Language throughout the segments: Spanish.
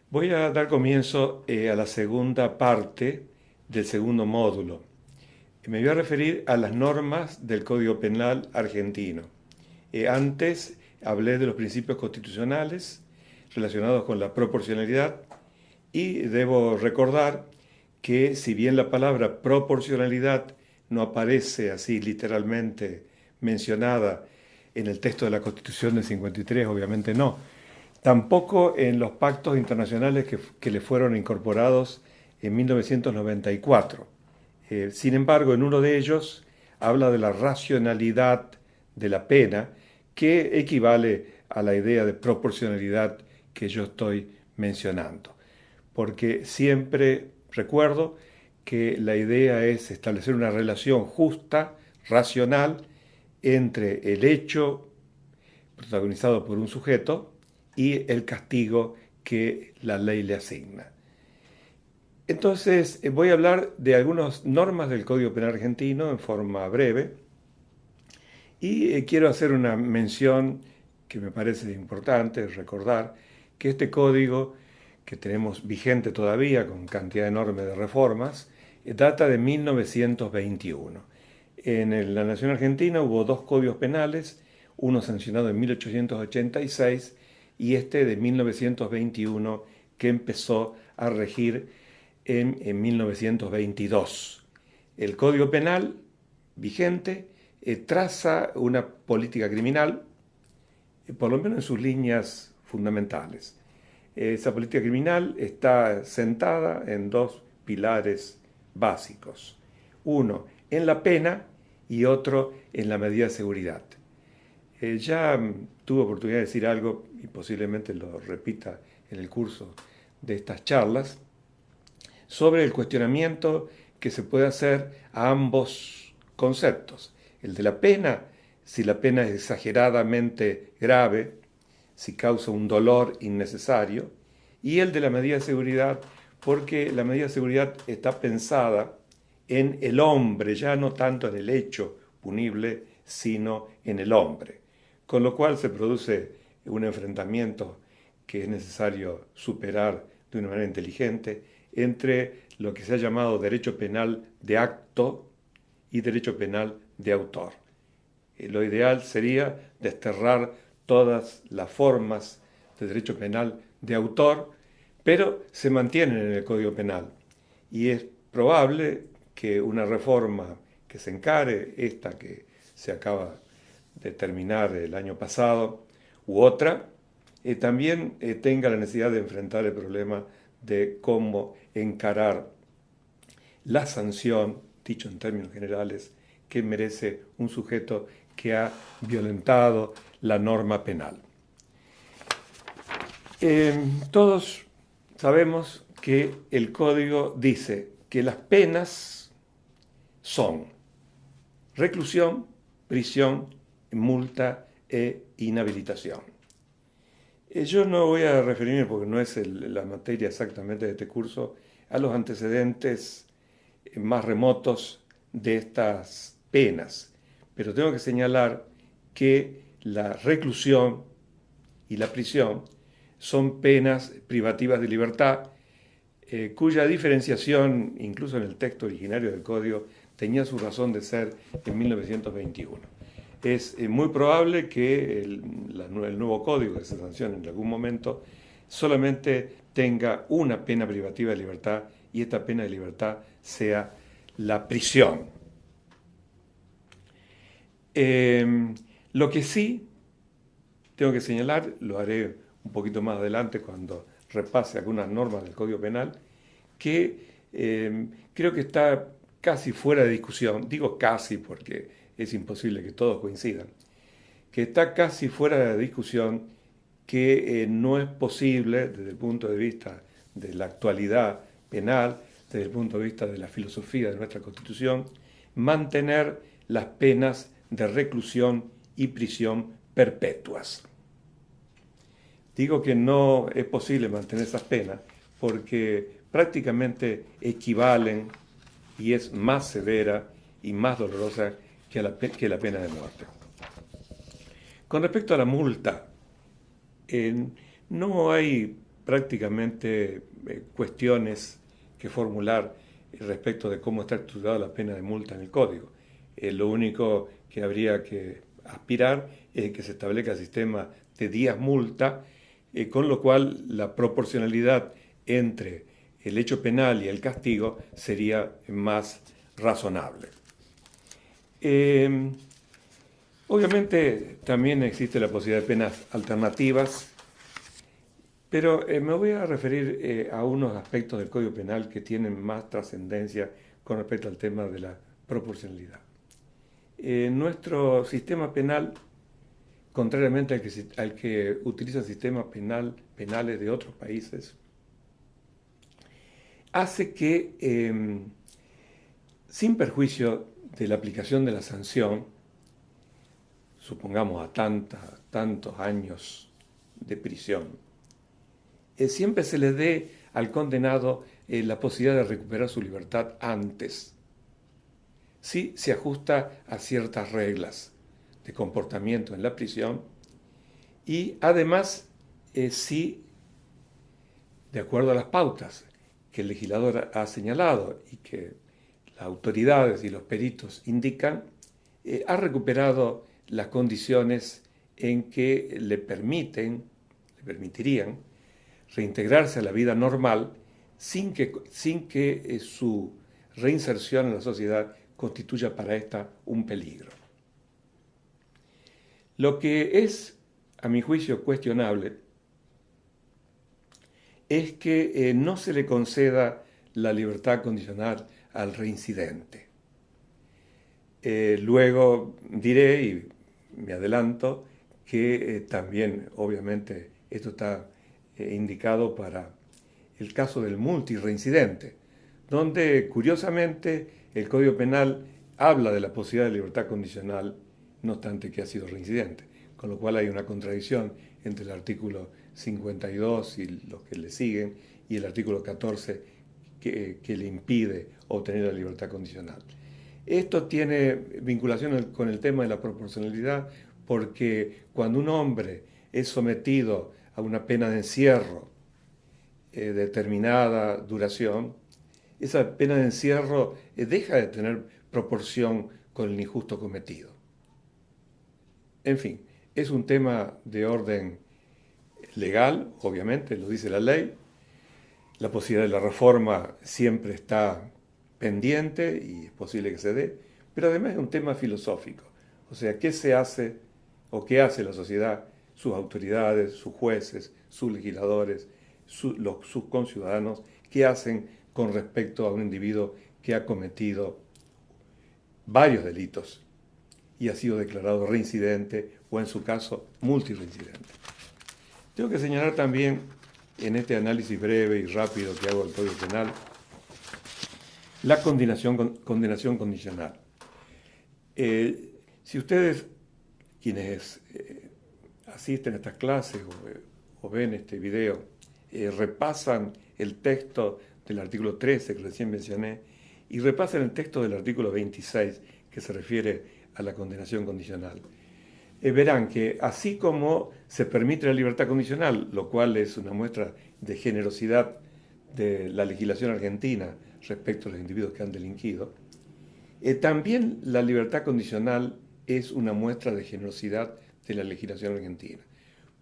Voy a dar comienzo a la segunda parte del segundo módulo. Me voy a referir a las normas del Código Penal argentino. Antes hablé de los principios constitucionales relacionados con la proporcionalidad y debo recordar que si bien la palabra proporcionalidad no aparece así literalmente mencionada en el texto de la Constitución del 53, obviamente no, tampoco en los pactos internacionales que le fueron incorporados en 1994. Sin embargo, en uno de ellos habla de la racionalidad de la pena, que equivale a la idea de proporcionalidad que yo estoy mencionando. Porque siempre recuerdo que la idea es establecer una relación justa, racional, entre el hecho protagonizado por un sujeto y el castigo que la ley le asigna. Entonces, voy a hablar de algunas normas del Código Penal argentino en forma breve y quiero hacer una mención que me parece importante recordar, que este código que tenemos vigente todavía con cantidad enorme de reformas, data de 1921. En la Nación Argentina hubo dos códigos penales, uno sancionado en 1886 y este de 1921 que empezó a regir en 1922. El Código Penal vigente traza una política criminal, por lo menos en sus líneas fundamentales. Esa política criminal está sentada en dos pilares básicos. Uno en la pena y otro en la medida de seguridad. Ya tuve oportunidad de decir algo y posiblemente lo repita en el curso de estas charlas sobre el cuestionamiento que se puede hacer a ambos conceptos. El de la pena, si la pena es exageradamente grave, si causa un dolor innecesario, y el de la medida de seguridad, porque la medida de seguridad está pensada en el hombre, ya no tanto en el hecho punible, sino en el hombre. Con lo cual se produce un enfrentamiento que es necesario superar de una manera inteligente entre lo que se ha llamado derecho penal de acto y derecho penal de autor. Lo ideal sería desterrar todas las formas de derecho penal de autor, pero se mantienen en el Código Penal. Y es probable que una reforma que se encare, esta que se acaba de terminar el año pasado, u otra, también tenga la necesidad de enfrentar el problema de cómo encarar la sanción, dicho en términos generales, que merece un sujeto que ha violentado la norma penal. Todos sabemos que el código dice que las penas son reclusión, prisión, multa e inhabilitación. Yo no voy a referirme, porque no es la materia exactamente de este curso, a los antecedentes más remotos de estas penas, pero tengo que señalar que la reclusión y la prisión son penas privativas de libertad, cuya diferenciación, incluso en el texto originario del Código, tenía su razón de ser en 1921. Es muy probable que el nuevo código que se sancione en algún momento solamente tenga una pena privativa de libertad y esta pena de libertad sea la prisión. Lo que sí tengo que señalar, lo haré un poquito más adelante cuando repase algunas normas del Código Penal, que creo que está casi fuera de discusión, digo casi porque es imposible que todos coincidan, que está casi fuera de discusión que no es posible desde el punto de vista de la actualidad penal, desde el punto de vista de la filosofía de nuestra Constitución, mantener las penas de reclusión y prisión perpetuas. Digo que no es posible mantener esas penas porque prácticamente equivalen y es más severa y más dolorosa que la pena de muerte. Con respecto a la multa, no hay prácticamente cuestiones que formular respecto de cómo está estructurada la pena de multa en el Código. Lo único que habría que aspirar es que se establezca el sistema de días multa, con lo cual la proporcionalidad entre el hecho penal y el castigo sería más razonable. Obviamente también existe la posibilidad de penas alternativas, pero me voy a referir a unos aspectos del Código Penal que tienen más trascendencia con respecto al tema de la proporcionalidad. Nuestro sistema penal, contrariamente al que utiliza sistemas penales de otros países, hace que, sin perjuicio de la aplicación de la sanción, supongamos a tantos años de prisión, siempre se le dé al condenado la posibilidad de recuperar su libertad antes, si se ajusta a ciertas reglas de comportamiento en la prisión y además si, de acuerdo a las pautas que el legislador ha señalado y que las autoridades y los peritos indican, ha recuperado las condiciones en que le permitirían reintegrarse a la vida normal sin que su reinserción en la sociedad constituya para ésta un peligro. Lo que es, a mi juicio, cuestionable es que no se le conceda la libertad condicional al reincidente. Luego diré, y me adelanto, que también, obviamente, esto está indicado para el caso del multireincidente, donde, curiosamente, el Código Penal habla de la posibilidad de libertad condicional, no obstante que ha sido reincidente, con lo cual hay una contradicción entre el artículo 52 y los que le siguen y el artículo 14 que le impide obtener la libertad condicional. Esto tiene vinculación con el tema de la proporcionalidad, porque cuando un hombre es sometido a una pena de encierro de determinada duración, esa pena de encierro deja de tener proporción con el injusto cometido. En fin, es un tema de orden legal, obviamente, lo dice la ley. La posibilidad de la reforma siempre está pendiente y es posible que se dé, pero además es un tema filosófico. O sea, ¿qué se hace o qué hace la sociedad, sus autoridades, sus jueces, sus legisladores, sus conciudadanos, qué hacen con respecto a un individuo que ha cometido varios delitos y ha sido declarado reincidente o, en su caso, multireincidente? Tengo que señalar también, en este análisis breve y rápido que hago del Código Penal, la condenación condicional. Si ustedes, quienes asisten a estas clases o ven este video, repasan el texto del artículo 13 que recién mencioné y repasan el texto del artículo 26 que se refiere a la condenación condicional, verán que así como se permite la libertad condicional, lo cual es una muestra de generosidad de la legislación argentina respecto a los individuos que han delinquido, también la libertad condicional es una muestra de generosidad de la legislación argentina,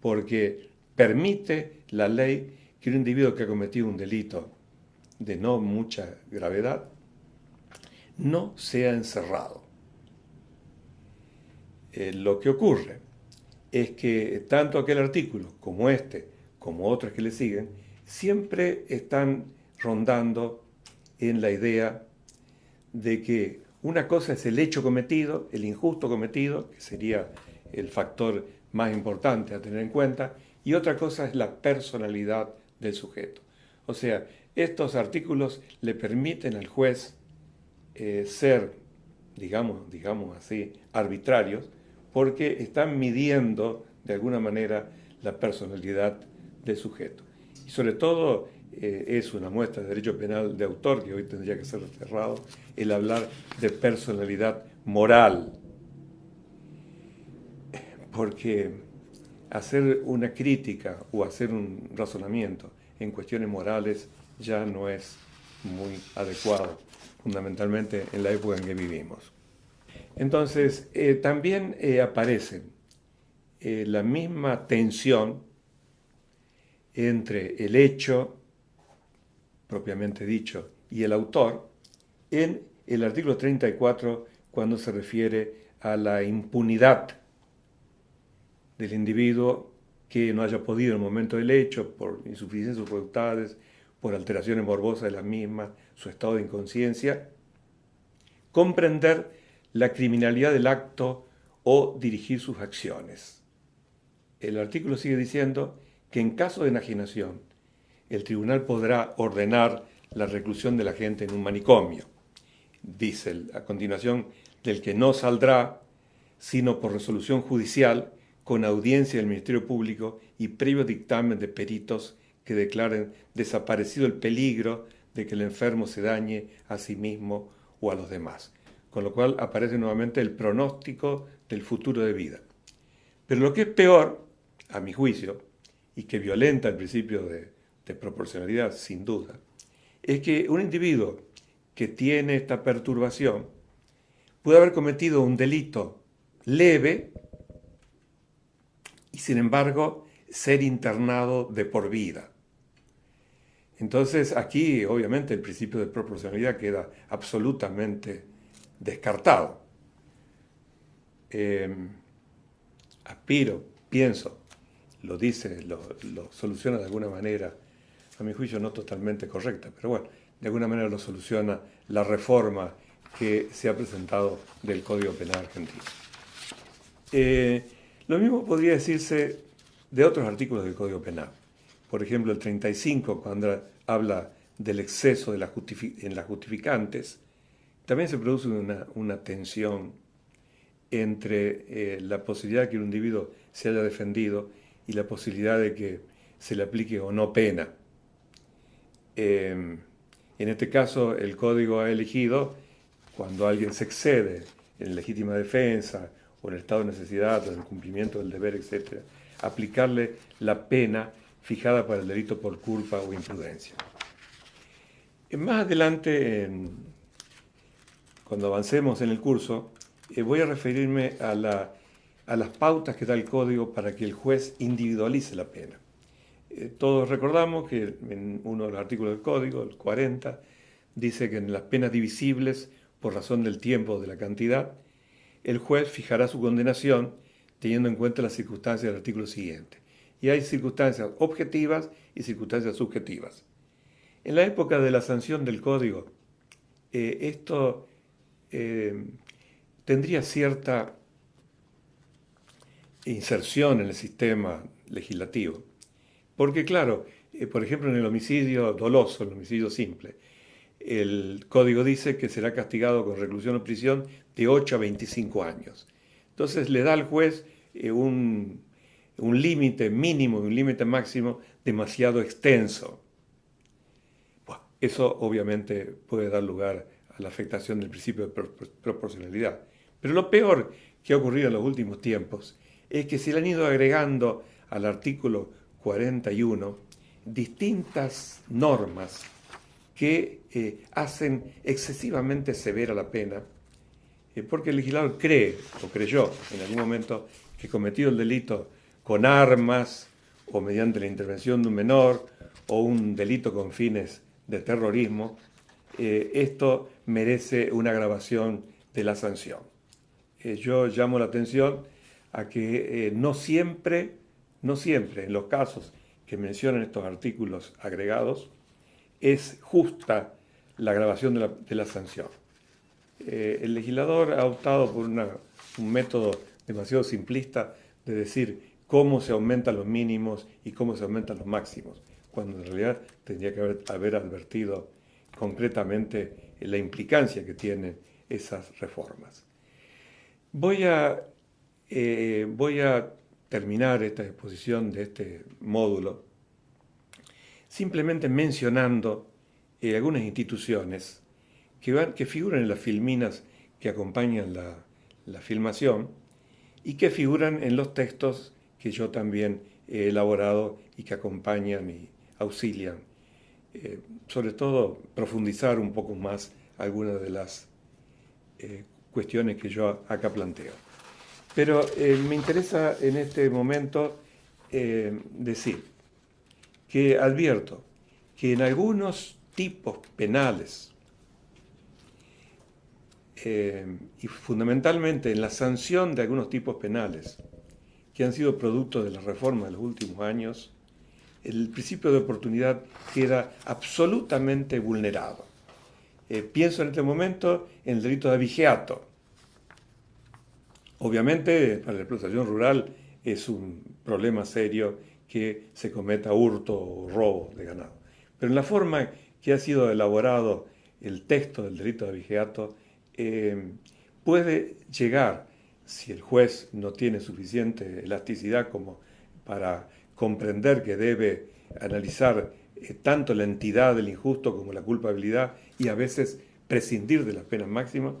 porque permite la ley que un individuo que ha cometido un delito de no mucha gravedad no sea encerrado. Lo que ocurre es que tanto aquel artículo como este, como otros que le siguen, siempre están rondando en la idea de que una cosa es el hecho cometido, el injusto cometido, que sería el factor más importante a tener en cuenta, y otra cosa es la personalidad del sujeto. O sea, estos artículos le permiten al juez ser, digamos así, arbitrarios, porque están midiendo de alguna manera la personalidad del sujeto. Y sobre todo es una muestra de derecho penal de autor, que hoy tendría que ser cerrado, el hablar de personalidad moral. Porque hacer una crítica o hacer un razonamiento en cuestiones morales ya no es muy adecuado, fundamentalmente en la época en que vivimos. Entonces, también aparece la misma tensión entre el hecho, propiamente dicho, y el autor en el artículo 34 cuando se refiere a la impunidad del individuo que no haya podido en el momento del hecho, por insuficiencia de sus facultades, por alteraciones morbosas de las mismas, su estado de inconsciencia, comprender la criminalidad del acto o dirigir sus acciones. El artículo sigue diciendo que en caso de enajenación, el tribunal podrá ordenar la reclusión de la gente en un manicomio. Dice a continuación, del que no saldrá sino por resolución judicial, con audiencia del Ministerio Público y previo dictamen de peritos que declaren desaparecido el peligro de que el enfermo se dañe a sí mismo o a los demás. Con lo cual aparece nuevamente el pronóstico del futuro de vida. Pero lo que es peor, a mi juicio, y que violenta el principio de proporcionalidad, sin duda, es que un individuo que tiene esta perturbación puede haber cometido un delito leve y sin embargo ser internado de por vida. Entonces aquí obviamente el principio de proporcionalidad queda absolutamente descartado. Aspiro, pienso, lo dice, lo soluciona de alguna manera, a mi juicio no totalmente correcta, pero bueno, de alguna manera lo soluciona la reforma que se ha presentado del Código Penal argentino. Lo mismo podría decirse de otros artículos del Código Penal. Por ejemplo, el 35, cuando habla del exceso en las justificantes, también se produce una tensión entre la posibilidad de que un individuo se haya defendido y la posibilidad de que se le aplique o no pena. En este caso, el Código ha elegido, cuando alguien se excede en legítima defensa o en el estado de necesidad o en el cumplimiento del deber, etc., aplicarle la pena fijada para el delito por culpa o imprudencia. Más adelante, cuando avancemos en el curso, voy a referirme a las pautas que da el Código para que el juez individualice la pena. Todos recordamos que en uno de los artículos del Código, el 40, dice que en las penas divisibles por razón del tiempo o de la cantidad, el juez fijará su condenación teniendo en cuenta las circunstancias del artículo siguiente. Y hay circunstancias objetivas y circunstancias subjetivas. En la época de la sanción del Código, esto tendría cierta inserción en el sistema legislativo. Porque claro, por ejemplo en el homicidio doloso, el homicidio simple, el Código dice que será castigado con reclusión o prisión de 8 a 25 años. Entonces le da al juez un límite mínimo y un límite máximo demasiado extenso. Bueno, eso obviamente puede dar lugar a la afectación del principio de proporcionalidad. Pero lo peor que ha ocurrido en los últimos tiempos es que se le han ido agregando al artículo 41 distintas normas que hacen excesivamente severa la pena, porque el legislador cree, o creyó en algún momento, que cometido el delito con armas o mediante la intervención de un menor o un delito con fines de terrorismo, esto merece una agravación de la sanción. Yo llamo la atención a que no siempre, en los casos que mencionan estos artículos agregados, es justa la agravación de la sanción. El legislador ha optado por un método demasiado simplista de decir cómo se aumentan los mínimos y cómo se aumentan los máximos, cuando en realidad tendría que haber advertido concretamente la implicancia que tienen esas reformas. Voy a terminar esta exposición de este módulo simplemente mencionando algunas instituciones que figuran en las filminas que acompañan la filmación y que figuran en los textos que yo también he elaborado y que acompañan y auxilian. Sobre todo profundizar un poco más algunas de las cuestiones que yo acá planteo. Pero me interesa en este momento decir que advierto que en algunos tipos penales, y fundamentalmente en la sanción de algunos tipos penales que han sido producto de la reforma de los últimos años, el principio de oportunidad queda absolutamente vulnerado. Pienso en este momento en el delito de abigeato. Obviamente, para la explotación rural es un problema serio que se cometa hurto o robo de ganado. Pero en la forma que ha sido elaborado el texto del delito de abigeato, puede llegar, si el juez no tiene suficiente elasticidad como para comprender que debe analizar tanto la entidad del injusto como la culpabilidad y a veces prescindir de las penas máximas,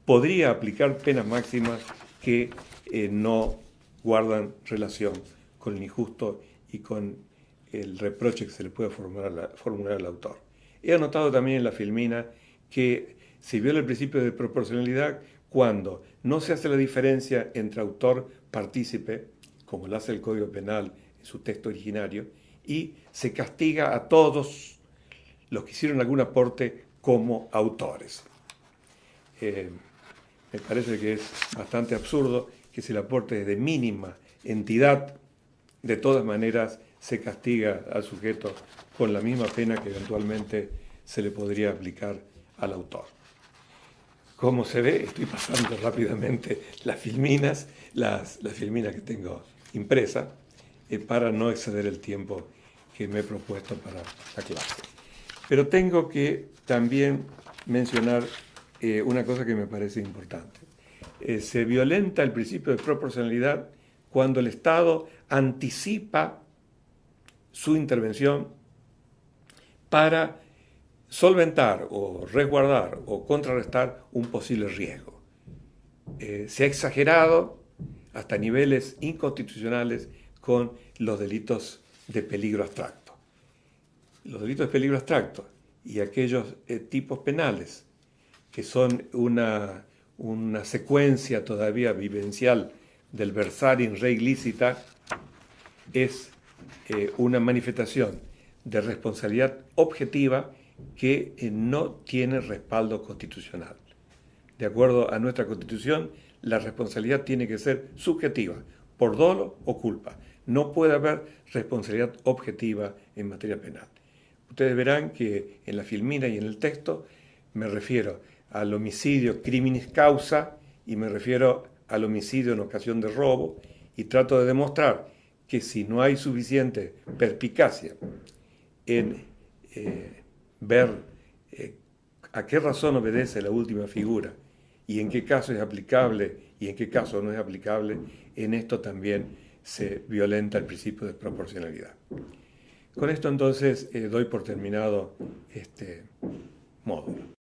podría aplicar penas máximas que no guardan relación con el injusto y con el reproche que se le puede formular al autor. He anotado también en la filmina que se viola el principio de proporcionalidad cuando no se hace la diferencia entre autor-partícipe, como lo hace el Código Penal en su texto originario, y se castiga a todos los que hicieron algún aporte como autores. Me parece que es bastante absurdo que si el aporte es de mínima entidad, de todas maneras se castiga al sujeto con la misma pena que eventualmente se le podría aplicar al autor. Como se ve, estoy pasando rápidamente las filminas que tengo impresas, para no exceder el tiempo que me he propuesto para la clase. Pero tengo que también mencionar una cosa que me parece importante. Se violenta el principio de proporcionalidad cuando el Estado anticipa su intervención para solventar o resguardar o contrarrestar un posible riesgo. Se ha exagerado hasta niveles inconstitucionales con los delitos de peligro abstracto. Los delitos de peligro abstracto y aquellos tipos penales que son una secuencia todavía vivencial del versar in re illicita, es una manifestación de responsabilidad objetiva que no tiene respaldo constitucional. De acuerdo a nuestra Constitución, la responsabilidad tiene que ser subjetiva, por dolo o culpa. No puede haber responsabilidad objetiva en materia penal. Ustedes verán que en la filmina y en el texto me refiero al homicidio criminis causa y me refiero al homicidio en ocasión de robo y trato de demostrar que si no hay suficiente perspicacia en ver a qué razón obedece la última figura y en qué caso es aplicable y en qué caso no es aplicable, en esto también se violenta el principio de proporcionalidad. Con esto entonces doy por terminado este módulo.